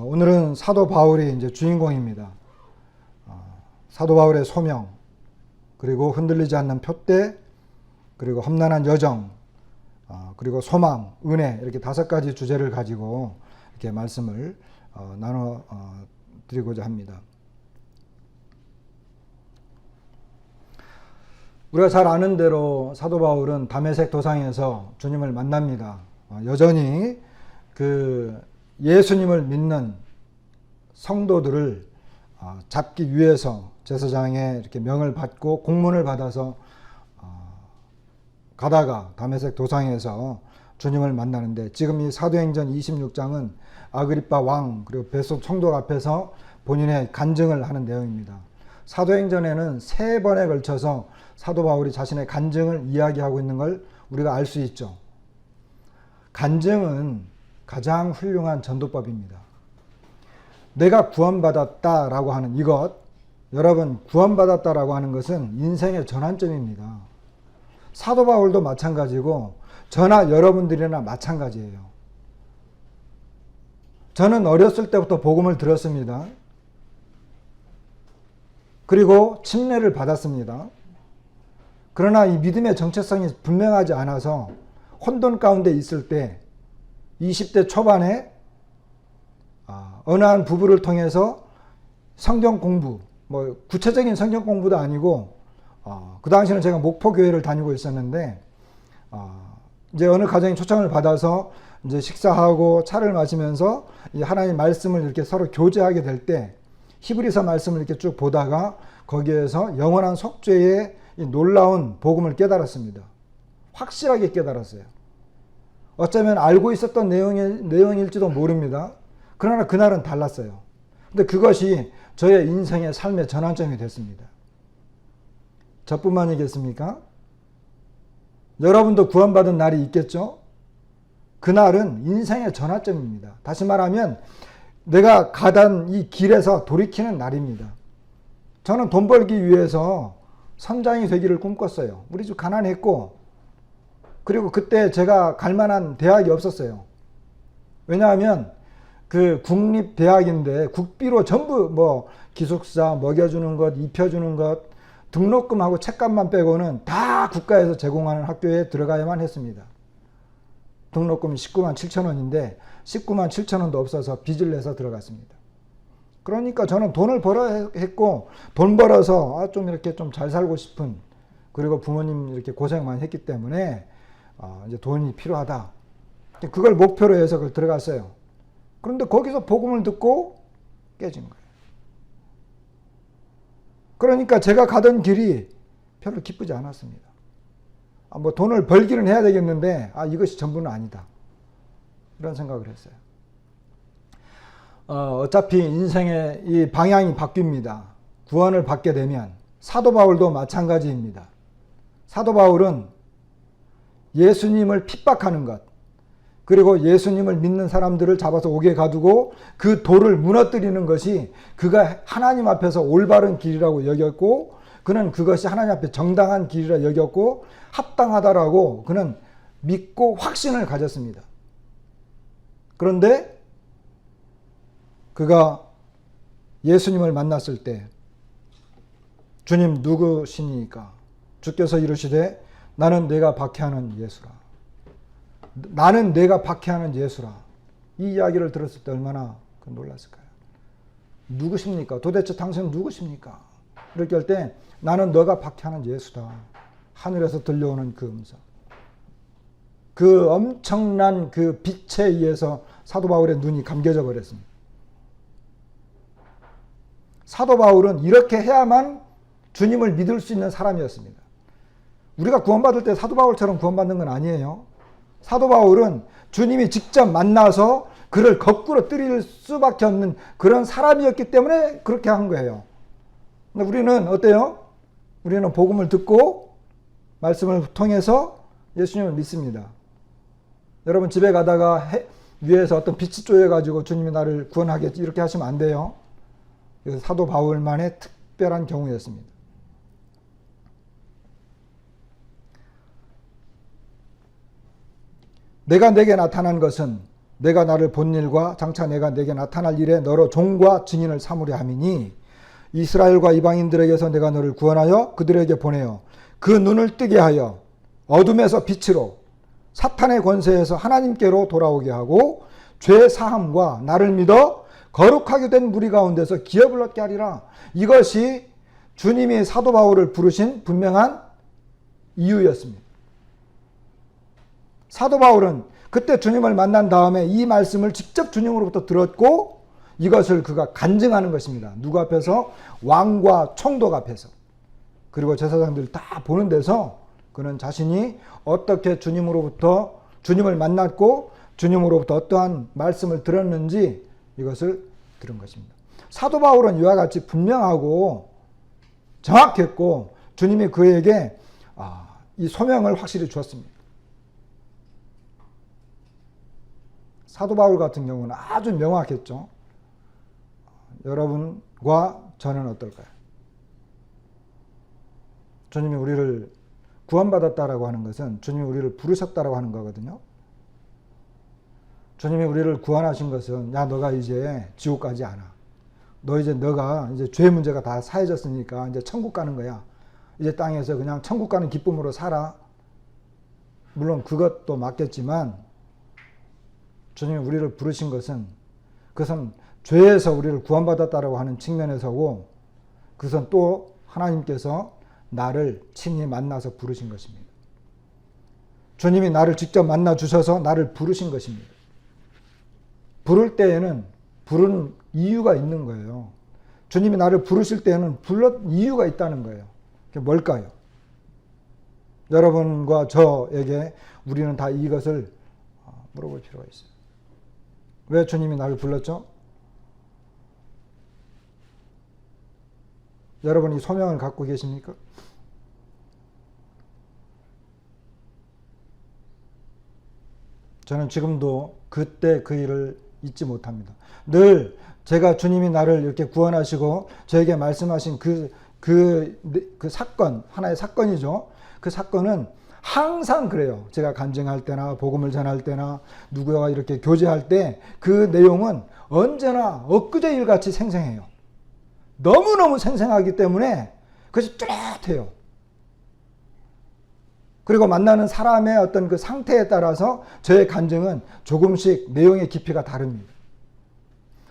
오늘은 사도 바울이 이제 주인공입니다. 사도 바울의 소명, 그리고 흔들리지 않는 표대, 그리고 험난한 여정, 그리고 소망, 은혜, 이렇게 5가지 주제를 가지고 이렇게 말씀을 나눠 드리고자 합니다. 우리가 잘 아는 대로 사도 바울은 다메섹 도상에서 주님을 만납니다. 여전히 그 예수님을 믿는 성도들을 잡기 위해서 제사장의 이렇게 명을 받고 공문을 받아서 가다가 다메섹 도상에서 주님을 만나는데, 지금 이 사도행전 26장은 아그리빠 왕 그리고 베소 총독 앞에서 본인의 간증을 하는 내용입니다. 사도행전에는 3번에 걸쳐서 사도 바울이 자신의 간증을 이야기하고 있는 걸 우리가 알 수 있죠. 간증은 가장 훌륭한 전도법입니다. 내가 구원받았다라고 하는 이것, 여러분, 구원받았다라고 하는 것은 인생의 전환점입니다. 사도 바울도 마찬가지고 저나 여러분들이나 마찬가지예요. 저는 어렸을 때부터 복음을 들었습니다. 그리고 침례를 받았습니다. 그러나 이 믿음의 정체성이 분명하지 않아서 혼돈 가운데 있을 때 20대 초반에 어느 한 부부를 통해서 성경 공부, 뭐 구체적인 성경 공부도 아니고 그 당시에는 제가 목포교회를 다니고 있었는데 이제 어느 가정이 초청을 받아서 이제 식사하고 차를 마시면서 이 하나님 말씀을 이렇게 서로 교제하게 될 때 히브리서 말씀을 이렇게 쭉 보다가 거기에서 영원한 속죄의 이 놀라운 복음을 깨달았습니다. 확실하게 깨달았어요. 어쩌면 알고 있었던 내용일지도 모릅니다. 그러나 그날은 달랐어요. 근데 그것이 저의 인생의 삶의 전환점이 됐습니다. 저뿐만이겠습니까? 여러분도 구원받은 날이 있겠죠? 그날은 인생의 전환점입니다. 다시 말하면 내가 가던 이 길에서 돌이키는 날입니다. 저는 돈 벌기 위해서 선장이 되기를 꿈꿨어요. 우리 집 가난했고, 그리고 그때 제가 갈 만한 대학이 없었어요. 왜냐하면 그 국립대학인데 국비로 전부 뭐 기숙사 먹여주는 것, 입혀주는 것, 등록금하고 책값만 빼고는 다 국가에서 제공하는 학교에 들어가야만 했습니다. 등록금이 19만 7천 원인데 19만 7천 원도 없어서 빚을 내서 들어갔습니다. 그러니까 저는 돈을 벌어야 했고, 돈 벌어서 좀 이렇게 좀 잘 살고 싶은, 그리고 부모님 이렇게 고생 많이 했기 때문에 이제 돈이 필요하다. 그걸 목표로 해서 그걸 들어갔어요. 그런데 거기서 복음을 듣고 깨진 거예요. 그러니까 제가 가던 길이 별로 기쁘지 않았습니다. 뭐 돈을 벌기는 해야 되겠는데 이것이 전부는 아니다. 이런 생각을 했어요. 어차피 인생의 이 방향이 바뀝니다. 구원을 받게 되면. 사도 바울도 마찬가지입니다. 사도 바울은 예수님을 핍박하는 것, 그리고 예수님을 믿는 사람들을 잡아서 옥에 가두고 그 돌을 무너뜨리는 것이 그가 하나님 앞에서 올바른 길이라고 여겼고, 그는 그것이 하나님 앞에 정당한 길이라 여겼고 합당하다라고 그는 믿고 확신을 가졌습니다. 그런데 그가 예수님을 만났을 때 주님 누구시니까? 주께서 이르시되 나는 내가 박해하는 예수라. 나는 내가 박해하는 예수라. 이 이야기를 들었을 때 얼마나 놀랐을까요? 누구십니까? 도대체 당신은 누구십니까? 이렇게 할 때 나는 너가 박해하는 예수다. 하늘에서 들려오는 그 음성. 그 엄청난 그 빛에 의해서 사도 바울의 눈이 감겨져 버렸습니다. 사도 바울은 이렇게 해야만 주님을 믿을 수 있는 사람이었습니다. 우리가 구원받을 때 사도 바울처럼 구원받는 건 아니에요. 사도 바울은 주님이 직접 만나서 그를 거꾸로 때릴 수밖에 없는 그런 사람이었기 때문에 그렇게 한 거예요. 근데 우리는 어때요? 우리는 복음을 듣고 말씀을 통해서 예수님을 믿습니다. 여러분 집에 가다가 위에서 어떤 빛이 쪼여가지고 주님이 나를 구원하겠지 이렇게 하시면 안 돼요. 사도 바울만의 특별한 경우였습니다. 내가 내게 나타난 것은 내가 나를 본 일과 장차 내가 내게 나타날 일에 너로 종과 증인을 삼으려 함이니 이스라엘과 이방인들에게서 내가 너를 구원하여 그들에게 보내어 그 눈을 뜨게 하여 어둠에서 빛으로 사탄의 권세에서 하나님께로 돌아오게 하고 죄 사함과 나를 믿어 거룩하게 된 무리 가운데서 기업을 얻게 하리라. 이것이 주님이 사도 바울을 부르신 분명한 이유였습니다. 사도 바울은 그때 주님을 만난 다음에 이 말씀을 직접 주님으로부터 들었고 이것을 그가 간증하는 것입니다. 누구 앞에서? 왕과 총독 앞에서. 그리고 제사장들 다 보는 데서 그는 자신이 어떻게 주님을 만났고 주님으로부터 어떠한 말씀을 들었는지 이것을 들은 것입니다. 사도 바울은 이와 같이 분명하고 정확했고 주님이 그에게 이 소명을 확실히 주었습니다. 사도 바울 같은 경우는 아주 명확했죠. 여러분과 저는 어떨까요? 주님이 우리를 구원받았다라고 하는 것은 주님이 우리를 부르셨다라고 하는 거거든요. 주님이 우리를 구원하신 것은 야 너가 이제 지옥 가지 않아. 너가 이제 죄 문제가 다 사해졌으니까 이제 천국 가는 거야. 이제 땅에서 그냥 천국 가는 기쁨으로 살아. 물론 그것도 맞겠지만 주님이 우리를 부르신 것은 그것은 죄에서 우리를 구원받았다라고 하는 측면에서고 그것은 또 하나님께서 나를 친히 만나서 부르신 것입니다. 주님이 나를 직접 만나 주셔서 나를 부르신 것입니다. 부를 때에는 부른 이유가 있는 거예요. 주님이 나를 부르실 때에는 불렀 이유가 있다는 거예요. 그게 뭘까요? 여러분과 저에게 우리는 다 이것을 물어볼 필요가 있어요. 왜 주님이 나를 불렀죠? 여러분이 소명을 갖고 계십니까? 저는 지금도 그때 그 일을 잊지 못합니다. 늘 제가 주님이 나를 이렇게 구원하시고 저에게 말씀하신 그 사건, 하나의 사건이죠. 그 사건은 항상 그래요. 제가 간증할 때나 복음을 전할 때나 누구와 이렇게 교제할 때 그 내용은 언제나 엊그제 일같이 생생해요. 너무너무 생생하기 때문에 그것이 뚜렷해요. 그리고 만나는 사람의 어떤 그 상태에 따라서 저의 간증은 조금씩 내용의 깊이가 다릅니다.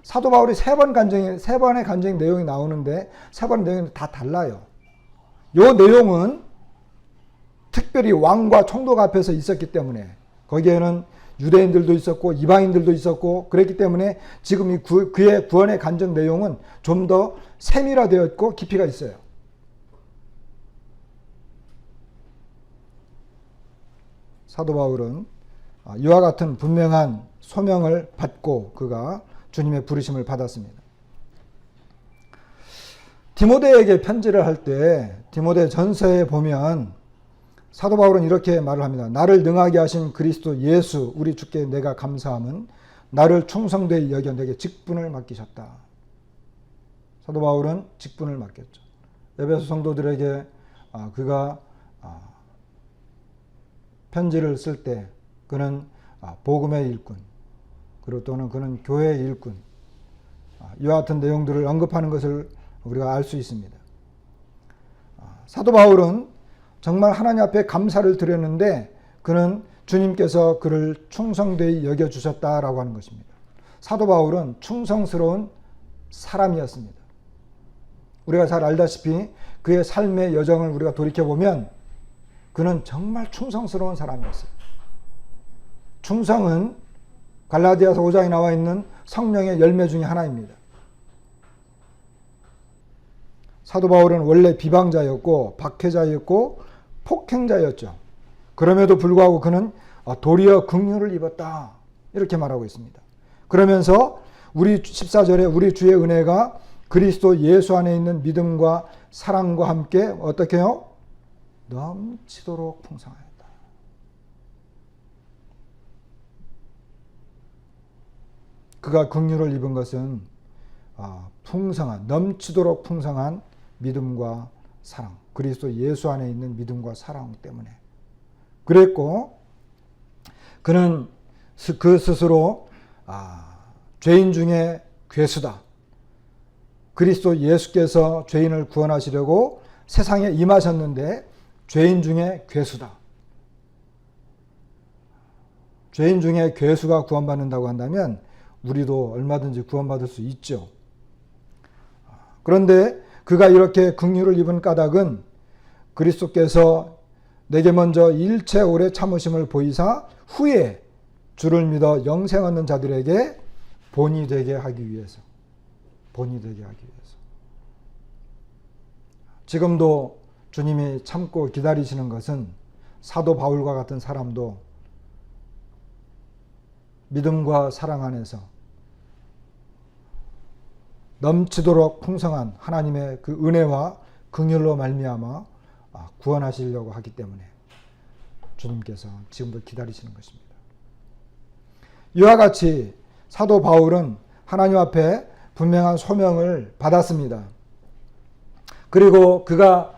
사도 바울이 세 번의 간증 내용이 나오는데 세 번의 내용이 다 달라요. 이 내용은 특별히 왕과 총독 앞에서 있었기 때문에 거기에는 유대인들도 있었고 이방인들도 있었고 그랬기 때문에 지금 그의 구원의 간증 내용은 좀 더 세밀화되었고 깊이가 있어요. 사도 바울은 이와 같은 분명한 소명을 받고 그가 주님의 부르심을 받았습니다. 디모데에게 편지를 할 때 디모데 전서에 보면 사도 바울은 이렇게 말을 합니다. 나를 능하게 하신 그리스도 예수 우리 주께 내가 감사함은 나를 충성되이 여겨 내게 직분을 맡기셨다. 사도 바울은 직분을 맡겼죠. 에베소 성도들에게 그가 편지를 쓸 때 그는 복음의 일꾼 그리고 또는 그는 교회의 일꾼 이와 같은 내용들을 언급하는 것을 우리가 알 수 있습니다. 사도 바울은 정말 하나님 앞에 감사를 드렸는데 그는 주님께서 그를 충성되이 여겨주셨다라고 하는 것입니다. 사도 바울은 충성스러운 사람이었습니다. 우리가 잘 알다시피 그의 삶의 여정을 우리가 돌이켜보면 그는 정말 충성스러운 사람이었어요. 충성은 갈라디아서 5장에 나와 있는 성령의 열매 중에 하나입니다. 사도 바울은 원래 비방자였고 박해자였고 폭행자였죠. 그럼에도 불구하고 그는 도리어 긍휼을 입었다. 이렇게 말하고 있습니다. 그러면서 우리 14절에 우리 주의 은혜가 그리스도 예수 안에 있는 믿음과 사랑과 함께 어떻게 해요? 넘치도록 풍성하였다. 그가 긍휼을 입은 것은 풍성한 넘치도록 풍성한 믿음과 사랑 그리스도 예수 안에 있는 믿음과 사랑 때문에 그랬고 그는 그 스스로 죄인 중에 괴수다. 그리스도 예수께서 죄인을 구원하시려고 세상에 임하셨는데 죄인 중에 괴수다. 죄인 중에 괴수가 구원받는다고 한다면 우리도 얼마든지 구원받을 수 있죠. 그런데 그가 이렇게 긍휼을 입은 까닭은 그리스도께서 내게 먼저 일체 오래 참으심을 보이사 후에 주를 믿어 영생 얻는 자들에게 본이 되게 하기 위해서. 본이 되게 하기 위해서. 지금도 주님이 참고 기다리시는 것은 사도 바울과 같은 사람도 믿음과 사랑 안에서 넘치도록 풍성한 하나님의 그 은혜와 긍휼로 말미암아 구원하시려고 하기 때문에 주님께서 지금도 기다리시는 것입니다. 이와 같이 사도 바울은 하나님 앞에 분명한 소명을 받았습니다. 그리고 그가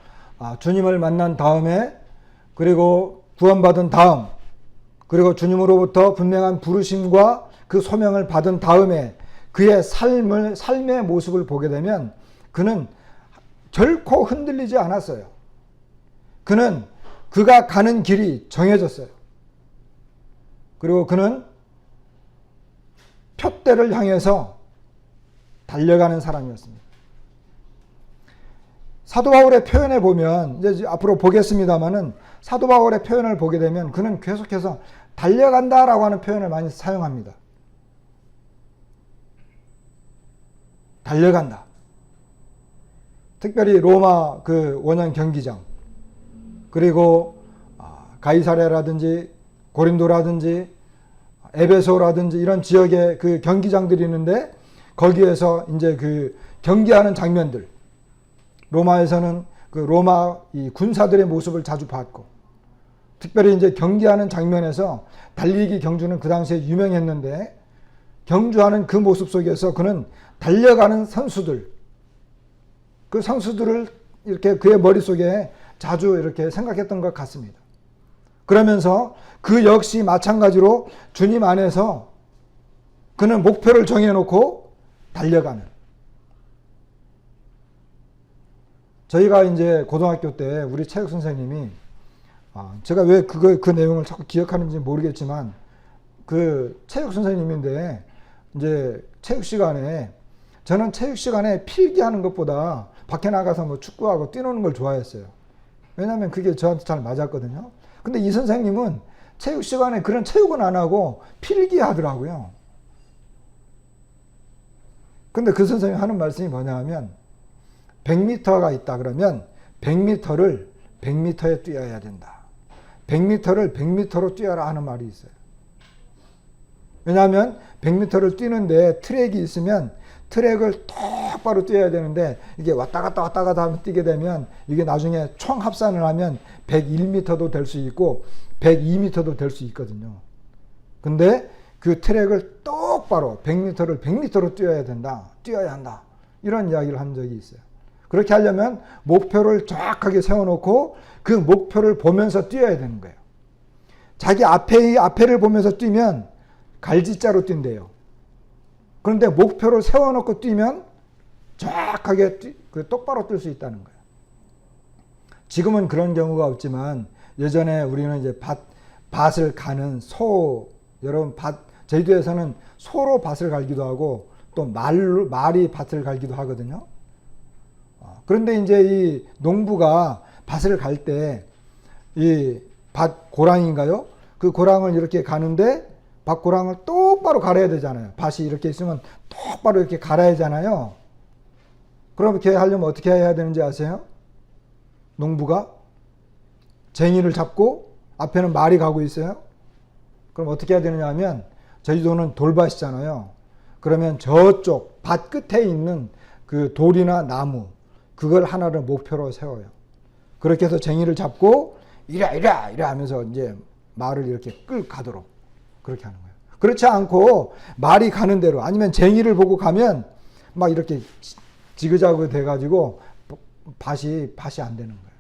주님을 만난 다음에, 그리고 구원받은 다음, 그리고 주님으로부터 분명한 부르심과 그 소명을 받은 다음에 그의 삶의 모습을 보게 되면 그는 결코 흔들리지 않았어요. 그가 가는 길이 정해졌어요. 그리고 그는 표대를 향해서 달려가는 사람이었습니다. 사도 바울의 표현에 보면, 이제 앞으로 보겠습니다만은, 사도 바울의 표현을 보게 되면 그는 계속해서 달려간다라고 하는 표현을 많이 사용합니다. 달려간다. 특별히 로마 그 원형 경기장, 그리고 가이사랴라든지 고린도라든지 에베소라든지 이런 지역에 그 경기장들이 있는데 거기에서 이제 그 경기하는 장면들, 로마에서는 그 로마 이 군사들의 모습을 자주 봤고, 특별히 이제 경기하는 장면에서 달리기 경주는 그 당시에 유명했는데, 경주하는 그 모습 속에서 그는 달려가는 선수들, 그 선수들을 이렇게 그의 머릿속에 자주 이렇게 생각했던 것 같습니다. 그러면서 그 역시 마찬가지로 주님 안에서 그는 목표를 정해놓고 달려가는. 저희가 이제 고등학교 때 우리 체육 선생님이, 제가 왜 그 내용을 자꾸 기억하는지 모르겠지만, 그 체육 선생님인데, 이제 체육 시간에, 저는 체육 시간에 필기하는 것보다 밖에 나가서 뭐 축구하고 뛰노는 걸 좋아했어요. 왜냐하면 그게 저한테 잘 맞았거든요. 근데 이 선생님은 체육 시간에 그런 체육은 안 하고 필기하더라고요. 근데 그 선생님이 하는 말씀이 뭐냐 하면, 100m가 있다 그러면 100m를 100m에 뛰어야 된다. 100m를 100m로 뛰어라 하는 말이 있어요. 왜냐하면 100m를 뛰는데 트랙이 있으면 트랙을 똑바로 뛰어야 되는데, 이게 왔다 갔다 하면 뛰게 되면 이게 나중에 총 합산을 하면 101m도 될 수 있고 102m도 될 수 있거든요. 근데 그 트랙을 똑바로 100m를 100m로 뛰어야 된다. 뛰어야 한다. 이런 이야기를 한 적이 있어요. 그렇게 하려면 목표를 정확하게 세워놓고 그 목표를 보면서 뛰어야 되는 거예요. 자기 앞에를 보면서 뛰면 갈지자로 뛴대요. 그런데 목표를 세워놓고 뛰면 정확하게 똑바로 뛸 수 있다는 거예요. 지금은 그런 경우가 없지만 예전에 우리는 이제 밭을 가는 여러분 제주도에서는 소로 밭을 갈기도 하고 또 말이 밭을 갈기도 하거든요. 그런데 이제 이 농부가 밭을 갈 때 이 밭 고랑인가요? 그 고랑을 이렇게 가는데 밭 고랑을 똑바로 갈아야 되잖아요. 밭이 이렇게 있으면 똑바로 이렇게 갈아야 하잖아요. 그럼 이렇게 하려면 어떻게 해야 되는지 아세요? 농부가 쟁이를 잡고 앞에는 말이 가고 있어요. 그럼 어떻게 해야 되느냐 하면, 제주도는 돌밭이잖아요. 그러면 저쪽 밭 끝에 있는 그 돌이나 나무, 그걸 하나를 목표로 세워요. 그렇게 해서 쟁이를 잡고 이래 하면서 이제 말을 이렇게 끌고 가도록 그렇게 하는 거예요. 그렇지 않고 말이 가는 대로, 아니면 쟁이를 보고 가면 막 이렇게 지그자그 돼가지고 밭이 안 되는 거예요.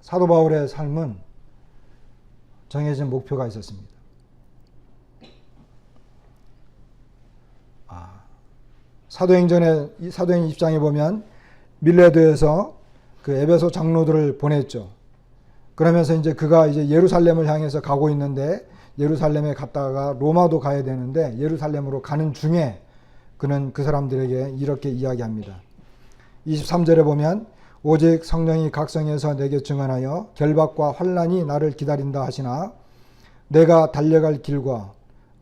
사도 바울의 삶은 정해진 목표가 있었습니다. 사도행전의 20장에 보면 밀레도에서 그 에베소 장로들을 보냈죠. 그러면서 이제 그가 이제 예루살렘을 향해서 가고 있는데 예루살렘에 갔다가 로마도 가야 되는데 예루살렘으로 가는 중에 그는 그 사람들에게 이렇게 이야기합니다. 23절에 보면 오직 성령이 각성해서 내게 증언하여 결박과 환난이 나를 기다린다 하시나 내가 달려갈 길과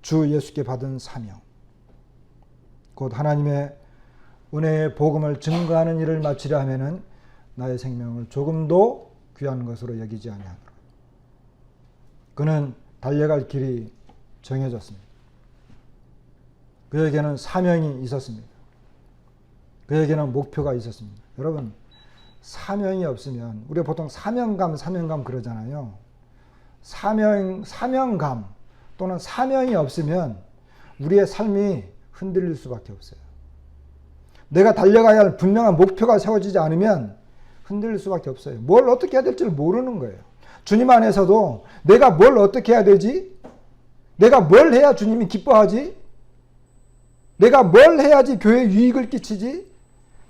주 예수께 받은 사명 곧 하나님의 은혜의 복음을 증거하는 일을 마치려 하면은 나의 생명을 조금도 귀한 것으로 여기지 아니하노라. 그는 달려갈 길이 정해졌습니다. 그에게는 사명이 있었습니다. 그에게는 목표가 있었습니다. 여러분, 사명이 없으면 우리가 보통 사명감 그러잖아요. 사명감 또는 사명이 없으면 우리의 삶이 흔들릴 수밖에 없어요. 내가 달려가야 할 분명한 목표가 세워지지 않으면 흔들릴 수밖에 없어요. 뭘 어떻게 해야 될지 모르는 거예요. 주님 안에서도 내가 뭘 어떻게 해야 되지? 내가 뭘 해야 주님이 기뻐하지? 내가 뭘 해야지 교회에 유익을 끼치지?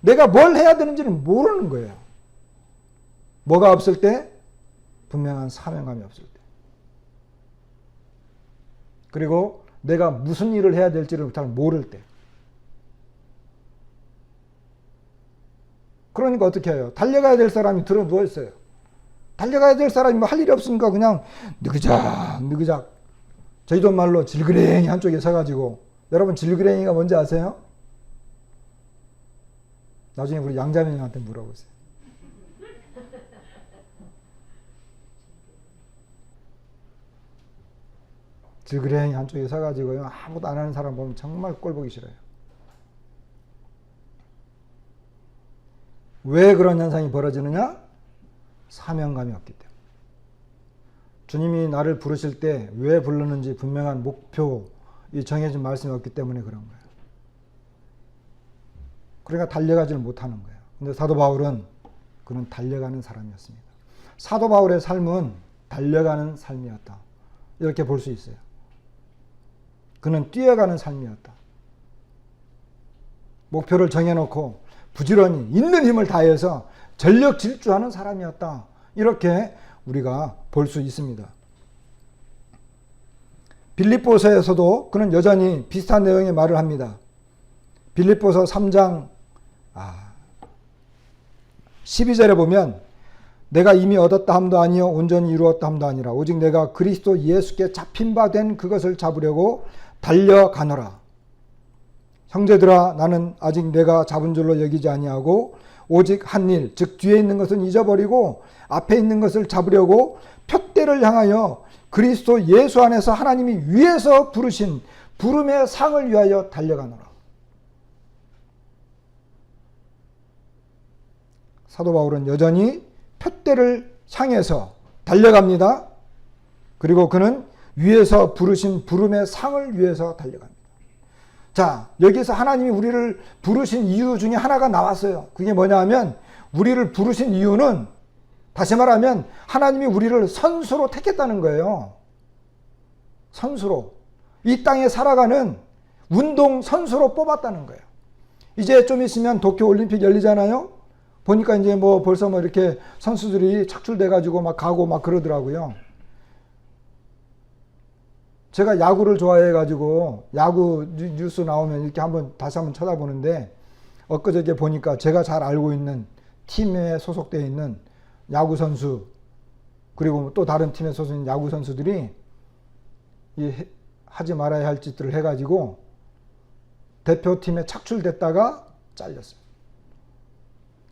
내가 뭘 해야 되는지는 모르는 거예요. 뭐가 없을 때? 분명한 사명감이 없을 때. 그리고 내가 무슨 일을 해야 될지를 잘 모를 때. 그러니까 어떻게 해요? 달려가야 될 사람이 들어 누워 있어요. 달려가야 될 사람이 뭐 할 일이 없으니까 그냥 느그작 제주도 말로 질그랭이 한쪽에 서가지고. 여러분 질그랭이가 뭔지 아세요? 나중에 우리 양자매님한테 물어보세요. 질그랭이 한쪽에 서가지고요. 아무것도 안 하는 사람 보면 정말 꼴 보기 싫어요. 왜 그런 현상이 벌어지느냐? 사명감이 없기 때문에. 주님이 나를 부르실 때 왜 부르는지 분명한 목표, 이 정해진 말씀이 없기 때문에 그런 거예요. 그러니까 달려가지를 못하는 거예요. 근데 사도 바울은 그는 달려가는 사람이었습니다. 사도 바울의 삶은 달려가는 삶이었다. 이렇게 볼 수 있어요. 그는 뛰어가는 삶이었다. 목표를 정해놓고 부지런히 있는 힘을 다해서 전력 질주하는 사람이었다. 이렇게 우리가 볼 수 있습니다. 빌립보서에서도 그는 여전히 비슷한 내용의 말을 합니다. 빌립보서 3장 12절에 보면 내가 이미 얻었다 함도 아니요 온전히 이루었다 함도 아니라 오직 내가 그리스도 예수께 잡힌 바 된 그것을 잡으려고 달려가노라. 형제들아 나는 아직 내가 잡은 줄로 여기지 아니하고 오직 한 일 즉 뒤에 있는 것은 잊어버리고 앞에 있는 것을 잡으려고 표대를 향하여 그리스도 예수 안에서 하나님이 위에서 부르신 부름의 상을 위하여 달려가노라. 사도 바울은 여전히 표대를 향해서 달려갑니다. 그리고 그는 위에서 부르신 부름의 상을 위해서 달려갑니다. 자, 여기서 하나님이 우리를 부르신 이유 중에 하나가 나왔어요. 그게 뭐냐 하면 우리를 부르신 이유는 다시 말하면 하나님이 우리를 선수로 택했다는 거예요. 선수로. 이 땅에 살아가는 운동 선수로 뽑았다는 거예요. 이제 좀 있으면 도쿄 올림픽 열리잖아요. 보니까 이제 뭐 벌써 뭐 이렇게 선수들이 착출돼 가지고 막 가고 막 그러더라고요. 제가 야구를 좋아해 가지고 야구 뉴스 나오면 이렇게 다시 한번 쳐다보는데 엊그저께 보니까 제가 잘 알고 있는 팀에 소속되어 있는 야구 선수 그리고 또 다른 팀에 소속된 야구 선수들이 하지 말아야 할 짓들을 해 가지고 대표팀에 착출됐다가 잘렸어요.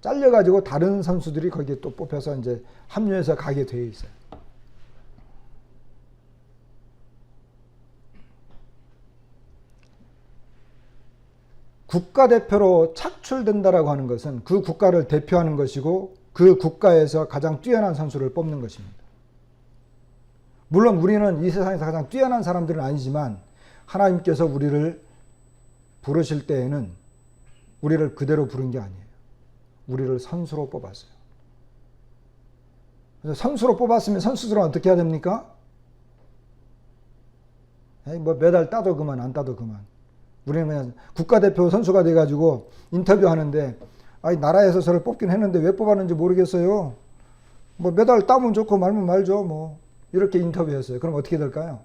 잘려가지고 다른 선수들이 거기에 또 뽑혀서 이제 합류해서 가게 되어 있어요. 국가대표로 착출된다라고 하는 것은 그 국가를 대표하는 것이고 그 국가에서 가장 뛰어난 선수를 뽑는 것입니다. 물론 우리는 이 세상에서 가장 뛰어난 사람들은 아니지만 하나님께서 우리를 부르실 때에는 우리를 그대로 부른 게 아니에요. 우리를 선수로 뽑았어요. 그래서 선수로 뽑았으면 선수들은 어떻게 해야 됩니까? 뭐 메달 따도 그만 안 따도 그만. 우리는 그냥 국가대표 선수가 돼가지고 인터뷰하는데, 아니 나라에서 저를 뽑긴 했는데 왜 뽑았는지 모르겠어요. 뭐 메달 따면 좋고 말면 말죠. 뭐 이렇게 인터뷰했어요. 그럼 어떻게 될까요?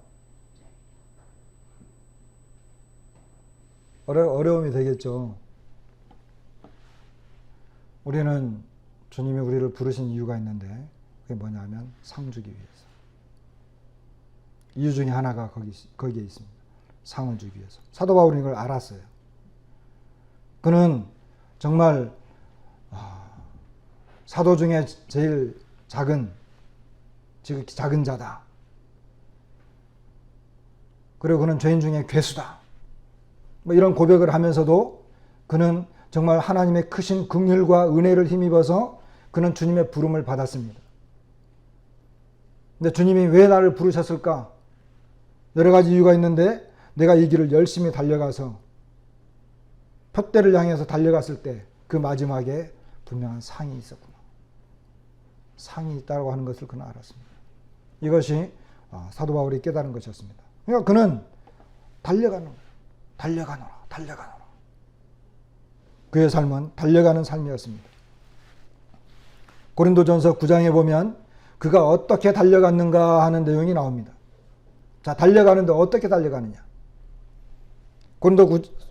어려움이 되겠죠. 우리는 주님이 우리를 부르신 이유가 있는데, 그게 뭐냐면 상 주기 위해서. 이유 중에 하나가 거기에 있습니다. 상을 주기 위해서. 사도 바울은 이걸 알았어요. 그는 정말 사도 중에 제일 작은 자다. 그리고 그는 죄인 중에 괴수다. 뭐 이런 고백을 하면서도 그는 정말 하나님의 크신 긍휼과 은혜를 힘입어서 그는 주님의 부름을 받았습니다. 근데 주님이 왜 나를 부르셨을까? 여러 가지 이유가 있는데, 내가 이 길을 열심히 달려가서 표대를 향해서 달려갔을 때 그 마지막에 분명한 상이 있었구나. 상이 있다고 하는 것을 그는 알았습니다. 이것이 사도 바울이 깨달은 것이었습니다. 그러니까 그는 달려가노라. 그의 삶은 달려가는 삶이었습니다. 고린도전서 9장에 보면 그가 어떻게 달려갔는가 하는 내용이 나옵니다. 자, 달려가는데 어떻게 달려가느냐?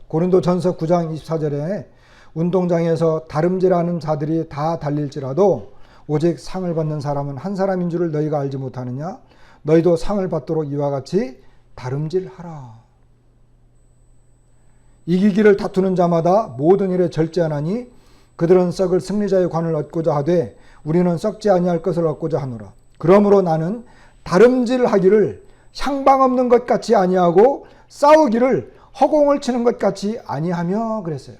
고린도전서 9장 24절에 운동장에서 다름질하는 자들이 다 달릴지라도 오직 상을 받는 사람은 한 사람인 줄을 너희가 알지 못하느냐? 너희도 상을 받도록 이와 같이 다름질하라. 이기기를 다투는 자마다 모든 일에 절제하나니 그들은 썩을 승리자의 관을 얻고자 하되 우리는 썩지 아니할 것을 얻고자 하노라. 그러므로 나는 다름질하기를 향방 없는 것 같이 아니하고 싸우기를 허공을 치는 것 같이 아니하며 그랬어요.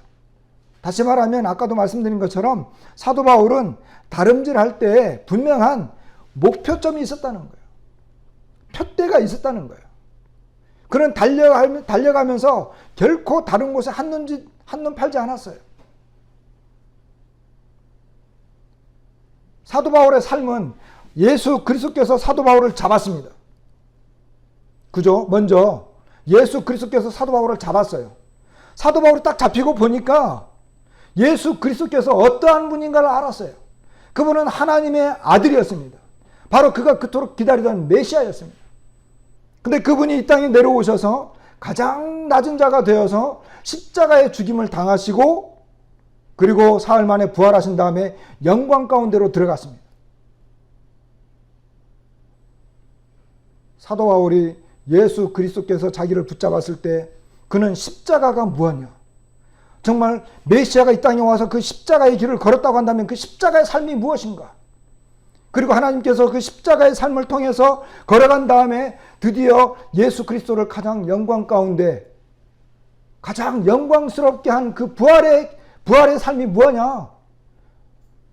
다시 말하면 아까도 말씀드린 것처럼 사도 바울은 다름질할 때 분명한 목표점이 있었다는 거예요. 표대가 있었다는 거예요. 그는 달려가면서 결코 다른 곳에 한눈 팔지 않았어요. 사도 바울의 삶은 예수 그리스도께서 사도 바울을 잡았습니다. 그죠? 먼저 예수 그리스도께서 사도 바울을 잡았어요. 사도 바울이 딱 잡히고 보니까 예수 그리스도께서 어떠한 분인가를 알았어요. 그분은 하나님의 아들이었습니다. 바로 그가 그토록 기다리던 메시아였습니다. 근데 그분이 이 땅에 내려오셔서 가장 낮은 자가 되어서 십자가의 죽임을 당하시고 그리고 사흘 만에 부활하신 다음에 영광 가운데로 들어갔습니다. 사도 바울이 예수 그리스도께서 자기를 붙잡았을 때 그는 십자가가 무엇이냐? 정말 메시아가 이 땅에 와서 그 십자가의 길을 걸었다고 한다면 그 십자가의 삶이 무엇인가? 그리고 하나님께서 그 십자가의 삶을 통해서 걸어간 다음에 드디어 예수 그리스도를 가장 영광 가운데 가장 영광스럽게 한 그 부활의 삶이 무엇이냐?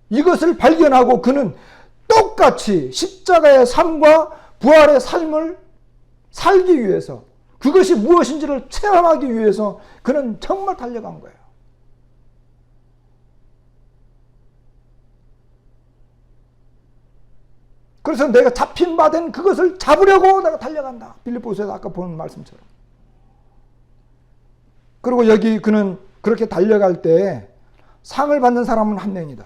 이것을 발견하고 그는 똑같이 십자가의 삶과 부활의 삶을 살기 위해서 그것이 무엇인지를 체험하기 위해서 그는 정말 달려간 거예요. 그래서 내가 잡힌 바 된 그것을 잡으려고 내가 달려간다. 빌립보서에서 아까 본 말씀처럼. 그리고 여기 그는 그렇게 달려갈 때 상을 받는 사람은 한 명이다.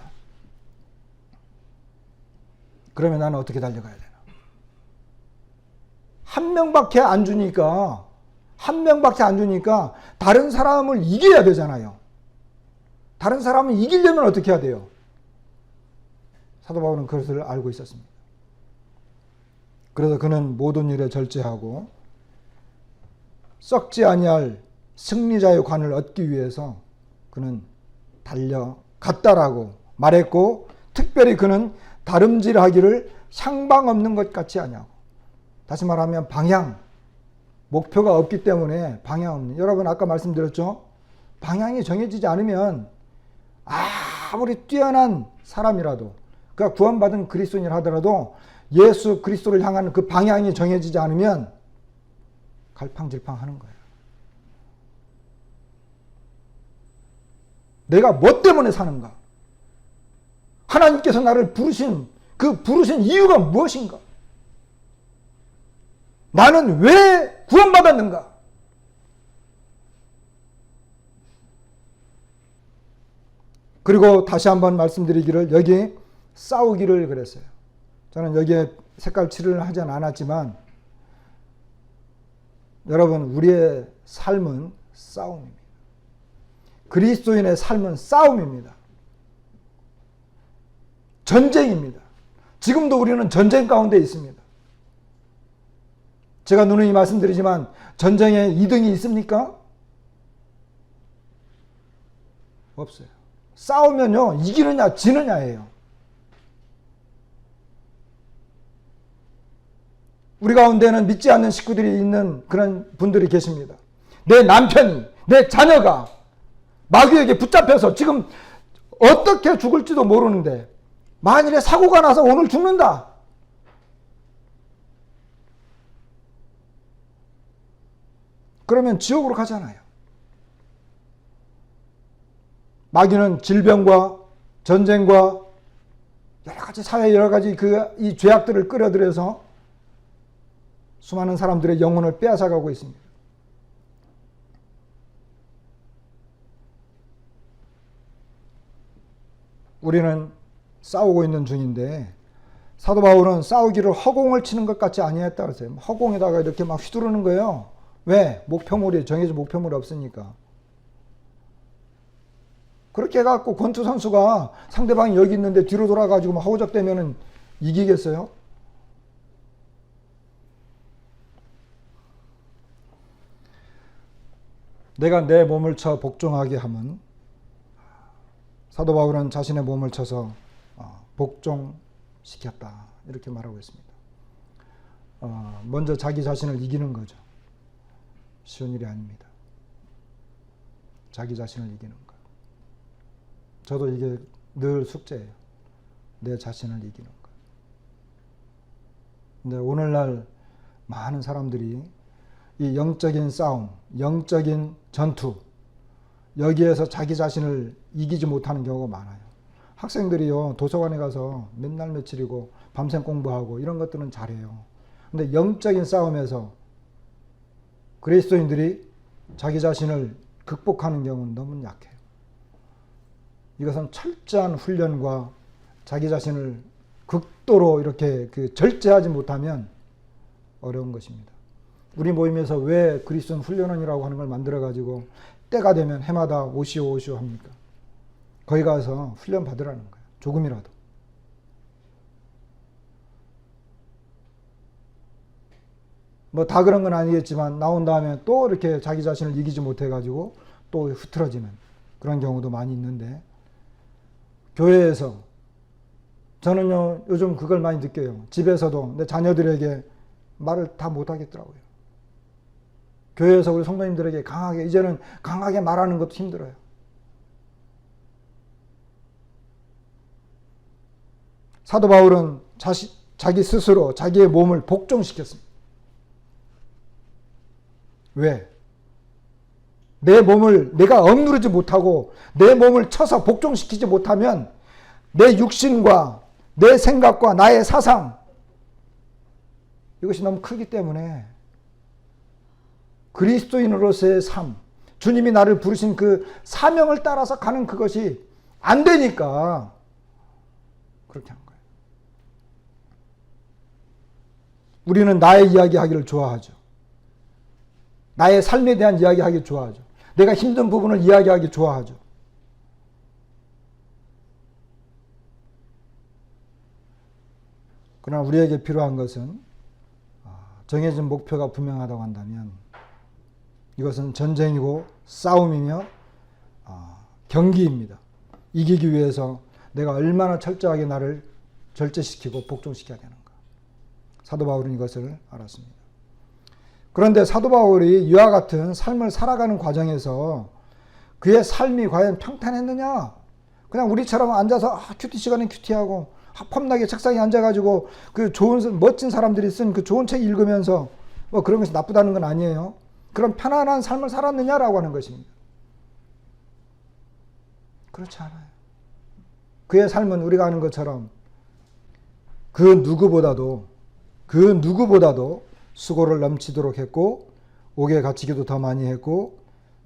그러면 나는 어떻게 달려가야 되나? 한 명밖에 안 주니까 다른 사람을 이겨야 되잖아요. 다른 사람을 이기려면 어떻게 해야 돼요? 사도 바울은 그것을 알고 있었습니다. 그래서 그는 모든 일에 절제하고 썩지 아니할 승리자의 관을 얻기 위해서 그는 달려갔다라고 말했고, 특별히 그는 다름질하기를 향방 없는 것 같이 하냐고. 다시 말하면 방향, 목표가 없기 때문에 방향 없는. 여러분 아까 말씀드렸죠? 방향이 정해지지 않으면 아무리 뛰어난 사람이라도, 그가 구원받은 그리스도인이라 하더라도 예수 그리스도를 향하는 그 방향이 정해지지 않으면 갈팡질팡하는 거예요. 내가 뭐 때문에 사는가? 하나님께서 나를 부르신 이유가 무엇인가? 나는 왜 구원받았는가? 그리고 다시 한번 말씀드리기를 여기 싸우기를 그랬어요. 저는 여기에 색깔 칠을 하진 않았지만 여러분 우리의 삶은 싸움입니다. 그리스도인의 삶은 싸움입니다. 전쟁입니다. 지금도 우리는 전쟁 가운데 있습니다. 제가 누누이 말씀드리지만 전쟁에 2등이 있습니까? 없어요. 싸우면요 이기느냐 지느냐예요. 우리 가운데는 믿지 않는 식구들이 있는 그런 분들이 계십니다. 내 남편이, 내 자녀가 마귀에게 붙잡혀서 지금 어떻게 죽을지도 모르는데 만일에 사고가 나서 오늘 죽는다. 그러면 지옥으로 가잖아요. 마귀는 질병과 전쟁과 여러 가지 사회 여러 가지 이 죄악들을 끌어들여서 수많은 사람들의 영혼을 빼앗아가고 있습니다. 우리는 싸우고 있는 중인데 사도 바울은 싸우기를 허공을 치는 것 같지 아니했다 그랬어요. 허공에다가 이렇게 막 휘두르는 거예요. 왜? 목표물이 정해진 목표물이 없으니까. 그렇게 해갖고 권투 선수가 상대방이 여기 있는데 뒤로 돌아가지고 막 허우적대면은 이기겠어요? 내가 내 몸을 쳐 복종하게 하면 사도 바울은 자신의 몸을 쳐서 복종시켰다 이렇게 말하고 있습니다. 먼저 자기 자신을 이기는 거죠. 쉬운 일이 아닙니다. 자기 자신을 이기는 것. 저도 이게 늘 숙제예요. 내 자신을 이기는 것. 근데 오늘날 많은 사람들이 이 영적인 싸움, 영적인 전투, 여기에서 자기 자신을 이기지 못하는 경우가 많아요. 학생들이요, 도서관에 가서 맨날 며칠이고 밤샘 공부하고 이런 것들은 잘해요. 근데 영적인 싸움에서 그리스도인들이 자기 자신을 극복하는 경우는 너무 약해요. 이것은 철저한 훈련과 자기 자신을 극도로 이렇게 절제하지 못하면 어려운 것입니다. 우리 모임에서 왜 그리스도인 훈련원이라고 하는 걸 만들어가지고 때가 되면 해마다 오시오 합니까? 거기 가서 훈련 받으라는 거예요. 조금이라도. 뭐 다 그런 건 아니겠지만 나온 다음에 또 이렇게 자기 자신을 이기지 못해가지고 또 흐트러지는 그런 경우도 많이 있는데 교회에서 저는요 요즘 그걸 많이 느껴요. 집에서도 내 자녀들에게 말을 다 못하겠더라고요. 교회에서 우리 성도님들에게 강하게 이제는 강하게 말하는 것도 힘들어요. 사도 바울은 자기 스스로 자기의 몸을 복종시켰습니다. 왜? 내 몸을 내가 억누르지 못하고 내 몸을 쳐서 복종시키지 못하면 내 육신과 내 생각과 나의 사상 이것이 너무 크기 때문에 그리스도인으로서의 삶, 주님이 나를 부르신 그 사명을 따라서 가는 그것이 안 되니까 그렇게 한 거예요. 우리는 나의 이야기하기를 좋아하죠. 나의 삶에 대한 이야기하기 좋아하죠. 내가 힘든 부분을 이야기하기 좋아하죠. 그러나 우리에게 필요한 것은 정해진 목표가 분명하다고 한다면 이것은 전쟁이고 싸움이며 경기입니다. 이기기 위해서 내가 얼마나 철저하게 나를 절제시키고 복종시켜야 되는가. 사도 바울은 이것을 알았습니다. 그런데 사도 바울이 이와 같은 삶을 살아가는 과정에서 그의 삶이 과연 평탄했느냐? 그냥 우리처럼 앉아서 큐티 시간에 큐티하고 폼나게 책상에 앉아가지고 그 좋은 멋진 사람들이 쓴 그 좋은 책 읽으면서 뭐 그런 것이 나쁘다는 건 아니에요. 그런 편안한 삶을 살았느냐라고 하는 것입니다. 그렇지 않아요. 그의 삶은 우리가 아는 것처럼 그 누구보다도 수고를 넘치도록 했고 옥에 갇히기도 더 많이 했고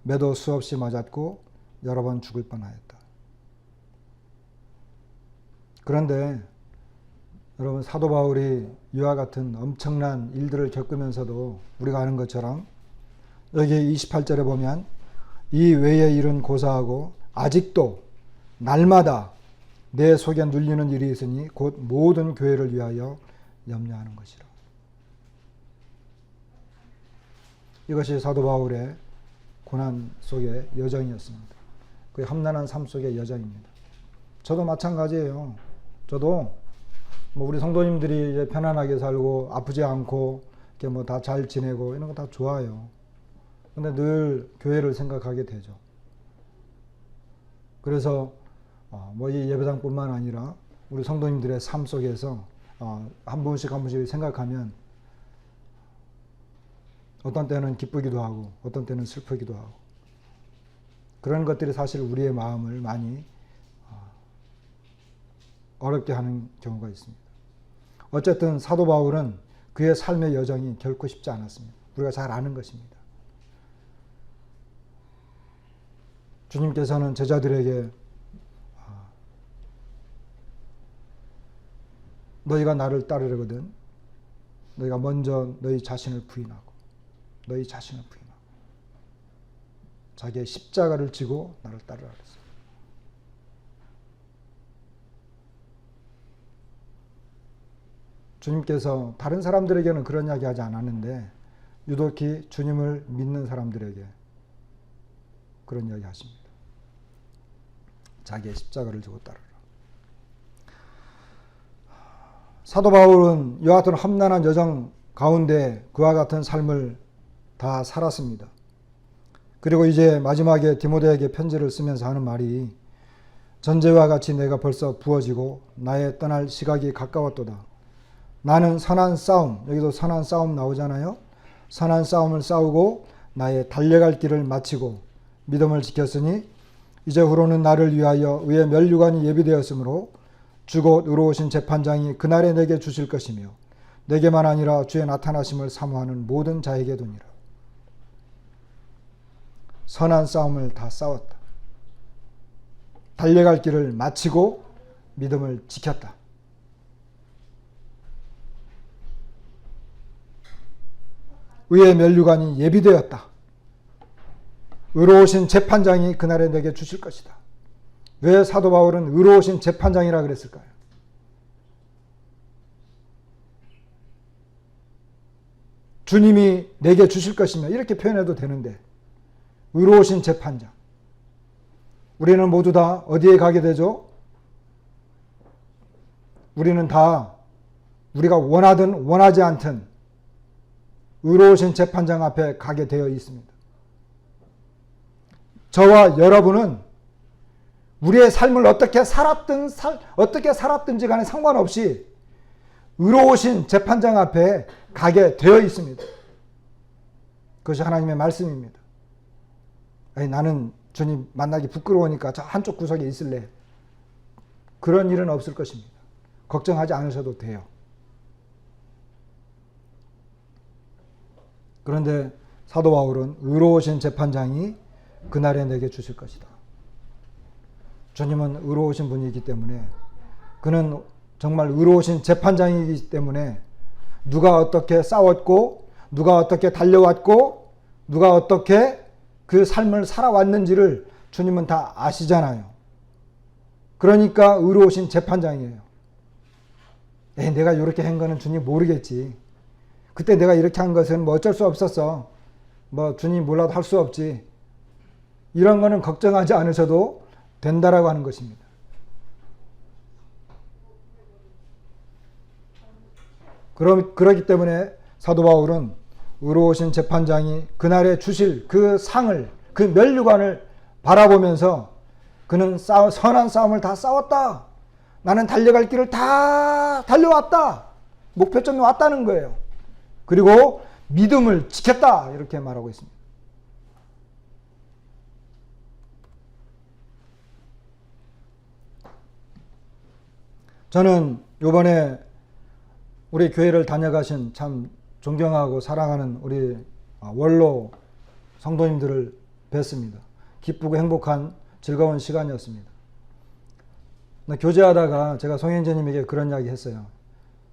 매도 수없이 맞았고 여러 번 죽을 뻔하였다. 그런데 여러분, 사도 바울이 이와 같은 엄청난 일들을 겪으면서도 우리가 아는 것처럼 여기 28절에 보면 이 외의 일은 고사하고 아직도 날마다 내 속에 눌리는 일이 있으니 곧 모든 교회를 위하여 염려하는 것이라. 이것이 사도 바울의 고난 속의 여정이었습니다. 그 험난한 삶 속의 여정입니다. 저도 마찬가지예요. 저도 우리 성도님들이 이제 편안하게 살고 아프지 않고 이렇게 뭐 다 잘 지내고 이런 거 다 좋아요. 근데 늘 교회를 생각하게 되죠. 그래서 뭐 이 예배당뿐만 아니라 우리 성도님들의 삶 속에서 한 번씩 한 번씩 생각하면 어떤 때는 기쁘기도 하고 어떤 때는 슬프기도 하고 그런 것들이 사실 우리의 마음을 많이 어렵게 하는 경우가 있습니다. 어쨌든 사도 바울은 그의 삶의 여정이 결코 쉽지 않았습니다. 우리가 잘 아는 것입니다. 주님께서는 제자들에게 너희가 나를 따르려거든 너희가 먼저 너희 자신을 부인하고 자기의 십자가를 지고 나를 따르라 그랬어요. 주님께서 다른 사람들에게는 그런 이야기 하지 않았는데 유독히 주님을 믿는 사람들에게 그런 이야기 하십니다. 자기의 십자가를 지고 따르라. 사도 바울은 이와 같은 험난한 여정 가운데 그와 같은 삶을 다 살았습니다. 그리고 이제 마지막에 디모데에게 편지를 쓰면서 하는 말이 전제와 같이 내가 벌써 부어지고 나의 떠날 시각이 가까웠도다. 나는 선한 싸움, 여기도 선한 싸움 나오잖아요. 선한 싸움을 싸우고 나의 달려갈 길을 마치고 믿음을 지켰으니 이제 후로는 나를 위하여 의의 면류관이 예비되었으므로 주곧 의로우신 재판장이 그날에 내게 주실 것이며 내게만 아니라 주의 나타나심을 사모하는 모든 자에게 도니라. 선한 싸움을 다 싸웠다. 달려갈 길을 마치고 믿음을 지켰다. 의의 면류관이 예비되었다. 의로우신 재판장이 그날에 내게 주실 것이다. 왜 사도 바울은 의로우신 재판장이라 그랬을까요? 주님이 내게 주실 것이며 이렇게 표현해도 되는데 의로우신 재판장. 우리는 모두 다 어디에 가게 되죠? 우리는 다 우리가 원하든 원하지 않든 의로우신 재판장 앞에 가게 되어 있습니다. 저와 여러분은 우리의 삶을 어떻게 살았든지 간에 상관없이 의로우신 재판장 앞에 가게 되어 있습니다. 그것이 하나님의 말씀입니다. 아니, 나는 주님 만나기 부끄러우니까 저 한쪽 구석에 있을래. 그런 일은 없을 것입니다. 걱정하지 않으셔도 돼요. 그런데 사도 바울은 의로우신 재판장이 그날에 내게 주실 것이다. 주님은 의로우신 분이기 때문에 그는 정말 의로우신 재판장이기 때문에 누가 어떻게 싸웠고 누가 어떻게 달려왔고 누가 어떻게 그 삶을 살아왔는지를 주님은 다 아시잖아요. 그러니까 의로우신 재판장이에요. 내가 이렇게 한 거는 주님 모르겠지. 그때 내가 이렇게 한 것은 뭐 어쩔 수 없었어. 뭐 주님 몰라도 할 수 없지. 이런 거는 걱정하지 않으셔도 된다라고 하는 것입니다. 그렇기 때문에 사도 바울은 의로우신 재판장이 그날에 주실 그 상을, 그 면류관을 바라보면서 그는 선한 싸움을 다 싸웠다. 나는 달려갈 길을 다 달려왔다. 목표점에 왔다는 거예요. 그리고 믿음을 지켰다. 이렇게 말하고 있습니다. 저는 이번에 우리 교회를 다녀가신 참 존경하고 사랑하는 우리 원로 성도님들을 뵀습니다. 기쁘고 행복한 즐거운 시간이었습니다. 교제하다가 제가 송현재님에게 그런 이야기 했어요.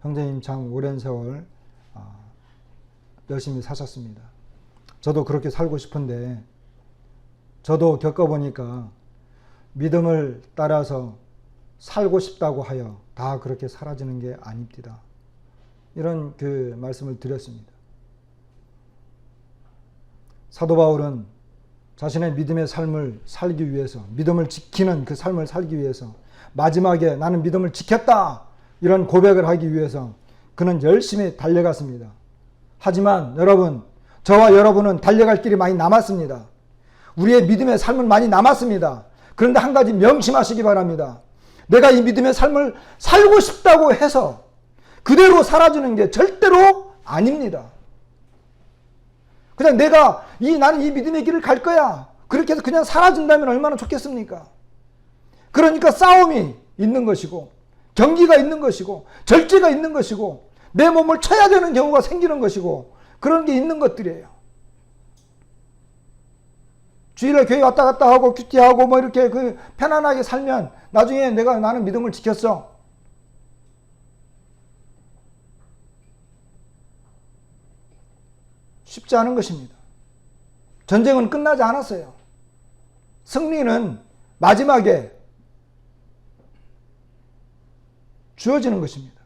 형제님 참 오랜 세월 열심히 사셨습니다. 저도 그렇게 살고 싶은데 저도 겪어보니까 믿음을 따라서 살고 싶다고 하여 다 그렇게 사라지는 게 아닙니다. 이런 그 말씀을 드렸습니다. 사도 바울은 자신의 믿음의 삶을 살기 위해서, 믿음을 지키는 그 삶을 살기 위해서, 마지막에 나는 믿음을 지켰다 이런 고백을 하기 위해서 그는 열심히 달려갔습니다. 하지만 여러분, 저와 여러분은 달려갈 길이 많이 남았습니다. 우리의 믿음의 삶은 많이 남았습니다. 그런데 한 가지 명심하시기 바랍니다. 내가 이 믿음의 삶을 살고 싶다고 해서 그대로 사라지는 게 절대로 아닙니다. 그냥 나는 이 믿음의 길을 갈 거야. 그렇게 해서 그냥 사라진다면 얼마나 좋겠습니까? 그러니까 싸움이 있는 것이고, 경기가 있는 것이고, 절제가 있는 것이고, 내 몸을 쳐야 되는 경우가 생기는 것이고, 그런 게 있는 것들이에요. 주일에 교회 왔다 갔다 하고 큐티하고 뭐 이렇게 편안하게 살면 나중에 나는 믿음을 지켰어. 쉽지 않은 것입니다. 전쟁은 끝나지 않았어요. 승리는 마지막에 주어지는 것입니다.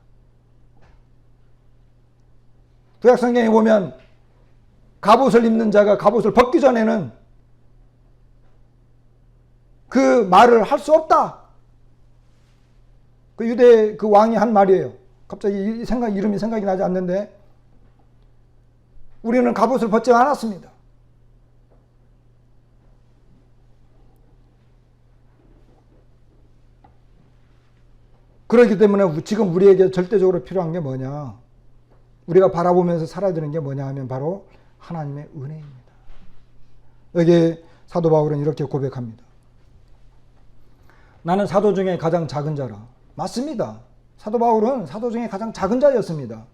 구약성경에 보면 갑옷을 입는 자가 갑옷을 벗기 전에는 그 말을 할 수 없다. 그 유대 그 왕이 한 말이에요. 갑자기 이름이 생각이 나지 않는데 우리는 갑옷을 벗지 않았습니다. 그렇기 때문에 지금 우리에게 절대적으로 필요한 게 뭐냐? 우리가 바라보면서 살아야 되는 게 뭐냐 하면 바로 하나님의 은혜입니다. 여기 사도 바울은 이렇게 고백합니다. 나는 사도 중에 가장 작은 자라. 맞습니다. 사도 바울은 사도 중에 가장 작은 자였습니다.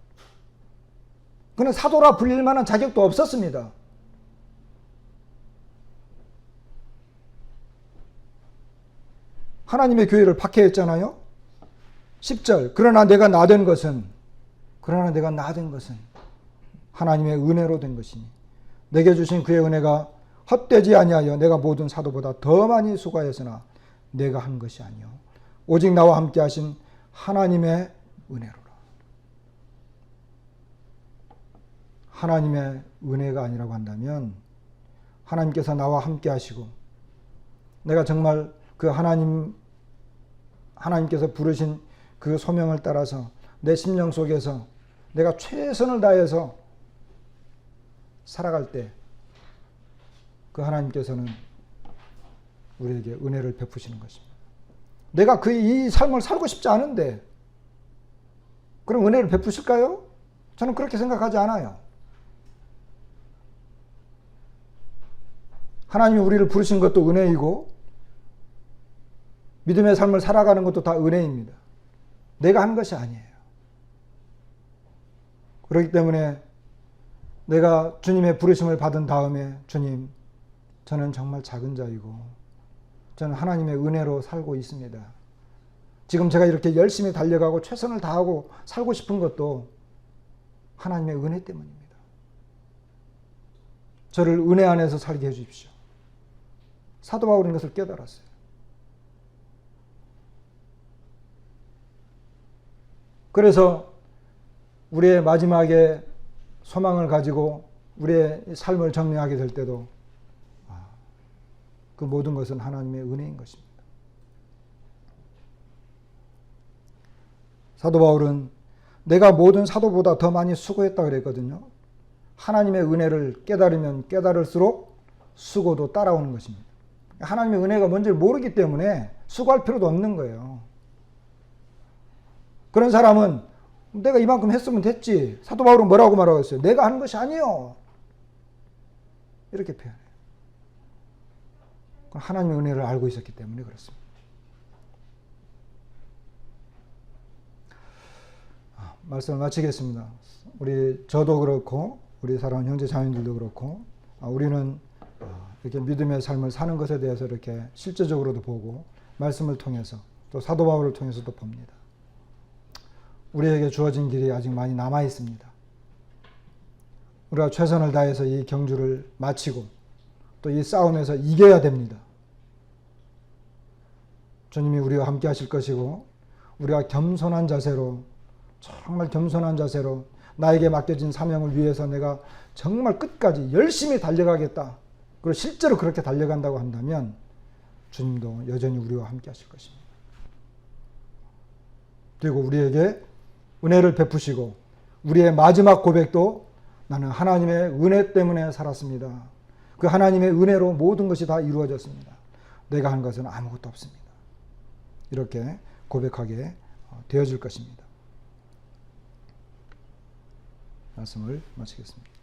그는 사도라 불릴 만한 자격도 없었습니다. 하나님의 교회를 박해했잖아요. 10절 그러나 내가 나된 것은 하나님의 은혜로 된 것이니 내게 주신 그의 은혜가 헛되지 아니하여 내가 모든 사도보다 더 많이 수고하였으나 내가 한 것이 아니요 오직 나와 함께 하신 하나님의 은혜로라. 하나님의 은혜가 아니라고 한다면 하나님께서 나와 함께 하시고 내가 정말 그 하나님께서 부르신 그 소명을 따라서 내 심령 속에서 내가 최선을 다해서 살아갈 때 그 하나님께서는 우리에게 은혜를 베푸시는 것입니다. 내가 이 삶을 살고 싶지 않은데 그럼 은혜를 베푸실까요? 저는 그렇게 생각하지 않아요. 하나님이 우리를 부르신 것도 은혜이고 믿음의 삶을 살아가는 것도 다 은혜입니다. 내가 한 것이 아니에요. 그렇기 때문에 내가 주님의 부르심을 받은 다음에 주님, 저는 정말 작은 자이고 저는 하나님의 은혜로 살고 있습니다. 지금 제가 이렇게 열심히 달려가고 최선을 다하고 살고 싶은 것도 하나님의 은혜 때문입니다. 저를 은혜 안에서 살게 해주십시오. 사도 바울은 이것을 깨달았어요. 그래서 우리의 마지막에 소망을 가지고 우리의 삶을 정리하게 될 때도 그 모든 것은 하나님의 은혜인 것입니다. 사도 바울은 내가 모든 사도보다 더 많이 수고했다 그랬거든요. 하나님의 은혜를 깨달으면 깨달을수록 수고도 따라오는 것입니다. 하나님의 은혜가 뭔지를 모르기 때문에 수고할 필요도 없는 거예요. 그런 사람은 내가 이만큼 했으면 됐지. 사도 바울은 뭐라고 말하고 있어요? 내가 하는 것이 아니요. 이렇게 표현해요. 하나님의 은혜를 알고 있었기 때문에 그렇습니다. 말씀을 마치겠습니다. 저도 그렇고 우리 사랑하는 형제 자매들도 그렇고 우리는 이렇게 믿음의 삶을 사는 것에 대해서 이렇게 실제적으로도 보고 말씀을 통해서 또 사도 바울을 통해서도 봅니다. 우리에게 주어진 길이 아직 많이 남아 있습니다. 우리가 최선을 다해서 이 경주를 마치고 또 이 싸움에서 이겨야 됩니다. 주님이 우리와 함께 하실 것이고 우리가 겸손한 자세로, 정말 겸손한 자세로 나에게 맡겨진 사명을 위해서 내가 정말 끝까지 열심히 달려가겠다. 그리고 실제로 그렇게 달려간다고 한다면 주님도 여전히 우리와 함께 하실 것입니다. 그리고 우리에게 은혜를 베푸시고 우리의 마지막 고백도 나는 하나님의 은혜 때문에 살았습니다. 그 하나님의 은혜로 모든 것이 다 이루어졌습니다. 내가 한 것은 아무것도 없습니다. 이렇게 고백하게 되어질 것입니다. 말씀을 마치겠습니다.